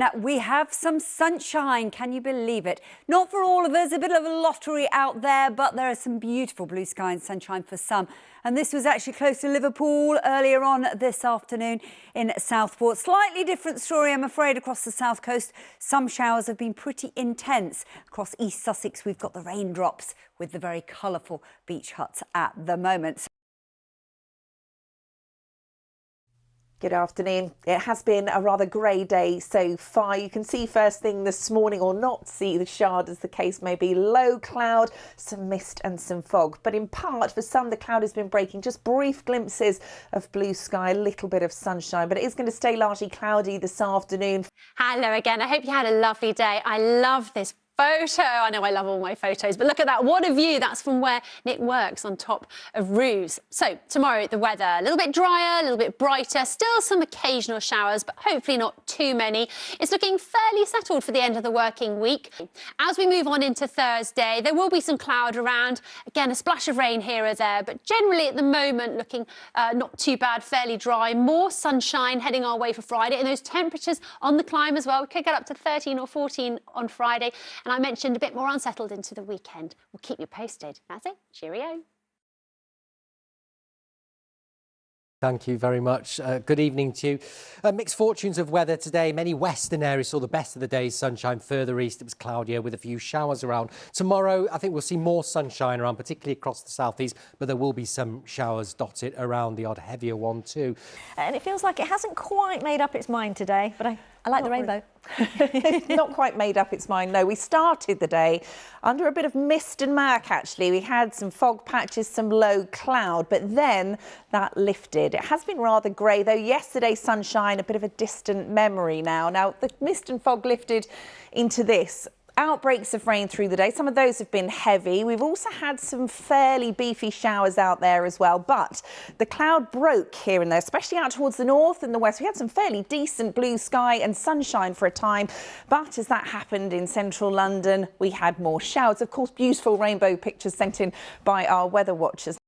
Now, we have some sunshine, can you believe it? Not for all of us, a bit of a lottery out there, but there is some beautiful blue sky and sunshine for some. And this was actually close to Liverpool earlier on this afternoon in Southport. Slightly different story, I'm afraid, across the south coast. Some showers have been pretty intense. Across East Sussex, we've got the raindrops with the very colourful beach huts at the moment. Good afternoon. It has been a rather grey day so far. You can see first thing this morning, or not see the shard as the case may be, low cloud, some mist and some fog. But in part, for some, the cloud has been breaking. Just brief glimpses of blue sky, a little bit of sunshine, but it is going to stay largely cloudy this afternoon. Hello again. I hope you had a lovely day. I love this photo. I know I love all my photos, but look at that. What a view. That's from where Nick works on top of roofs. So tomorrow, the weather a little bit drier, a little bit brighter, still some occasional showers, but hopefully not too many. It's looking fairly settled for the end of the working week. As we move on into Thursday, there will be some cloud around. Again, a splash of rain here or there, but generally at the moment looking not too bad, fairly dry. More sunshine heading our way for Friday, and those temperatures on the climb as well. We could get up to 13 or 14 on Friday. And I mentioned a bit more unsettled into the weekend. We'll keep you posted. That's it. Cheerio. Thank you very much. Good evening to you. Mixed fortunes of weather today. Many western areas saw the best of the day's sunshine. Further east, it was cloudier with a few showers around. Tomorrow, I think we'll see more sunshine around, particularly across the southeast, but there will be some showers dotted around, the odd heavier one too. And it feels like it hasn't quite made up its mind today, but I like the rainbow. Not quite made up its mind, no. We started the day under a bit of mist and murk, actually. We had some fog patches, some low cloud, but then that lifted. It has been rather grey, though. Yesterday, sunshine, a bit of a distant memory now. Now, the mist and fog lifted into this. Outbreaks of rain through the day. Some of those have been heavy. We've also had some fairly beefy showers out there as well, but the cloud broke here and there, especially out towards the north and the west. We had some fairly decent blue sky and sunshine for a time, but as that happened in central London, we had more showers. Of course, beautiful rainbow pictures sent in by our weather watchers.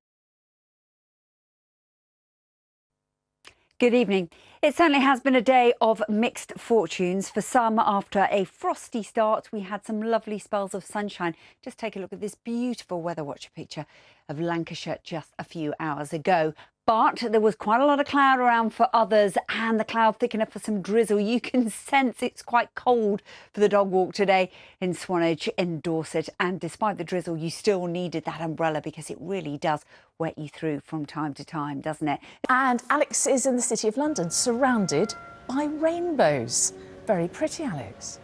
Good evening. It certainly has been a day of mixed fortunes. For some, after a frosty start, we had some lovely spells of sunshine. Just take a look at this beautiful weather watcher picture of Lancashire just a few hours ago. But there was quite a lot of cloud around for others, and the cloud thickened up for some drizzle. You can sense it's quite cold for the dog walk today in Swanage, in Dorset. And despite the drizzle, you still needed that umbrella because it really does wet you through from time to time, doesn't it? And Alex is in the City of London, surrounded by rainbows. Very pretty, Alex.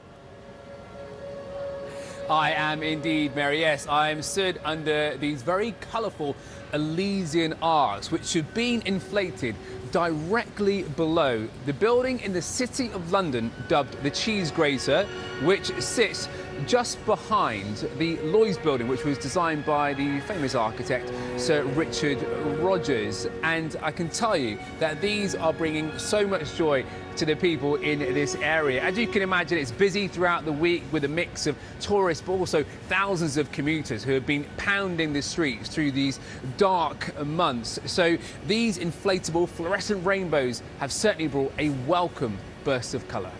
I am indeed, Mary. Yes, I am stood under these very colourful Elysian arcs, which have been inflated directly below the building in the City of London dubbed the Cheese Grater, which sits just behind the Lloyd's building, which was designed by the famous architect Sir Richard Rogers. And I can tell you that these are bringing so much joy to the people in this area. As you can imagine, it's busy throughout the week with a mix of tourists, but also thousands of commuters who have been pounding the streets through these dark months. So these inflatable fluorescent rainbows have certainly brought a welcome burst of colour.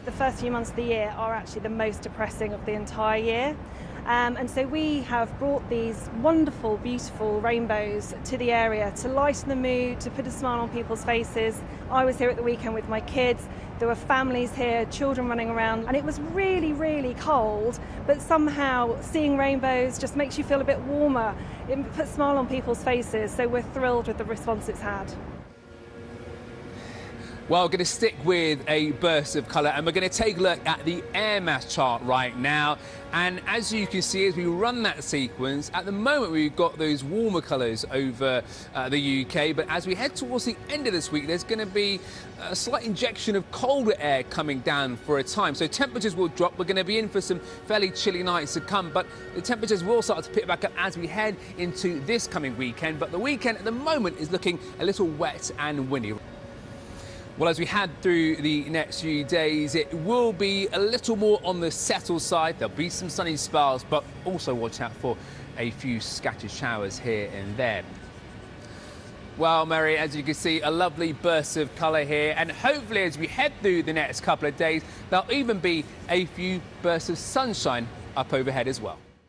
The first few months of the year are actually the most depressing of the entire year. And so we have brought these wonderful, beautiful rainbows to the area to lighten the mood, to put a smile on people's faces. I was here at the weekend with my kids. There were families here, children running around, and it was really, really cold, but somehow seeing rainbows just makes you feel a bit warmer. It puts a smile on people's faces, so we're thrilled with the response it's had. Well, we're going to stick with a burst of colour, and we're going to take a look at the air mass chart right now. And as you can see, as we run that sequence, at the moment we've got those warmer colours over the UK, but as we head towards the end of this week, there's going to be a slight injection of colder air coming down for a time. So temperatures will drop. We're going to be in for some fairly chilly nights to come, but the temperatures will start to pick back up as we head into this coming weekend. But the weekend at the moment is looking a little wet and windy. Well, as we head through the next few days, it will be a little more on the settled side. There'll be some sunny spells, but also watch out for a few scattered showers here and there. Well, Mary, as you can see, a lovely burst of colour here, and hopefully as we head through the next couple of days, there'll even be a few bursts of sunshine up overhead as well.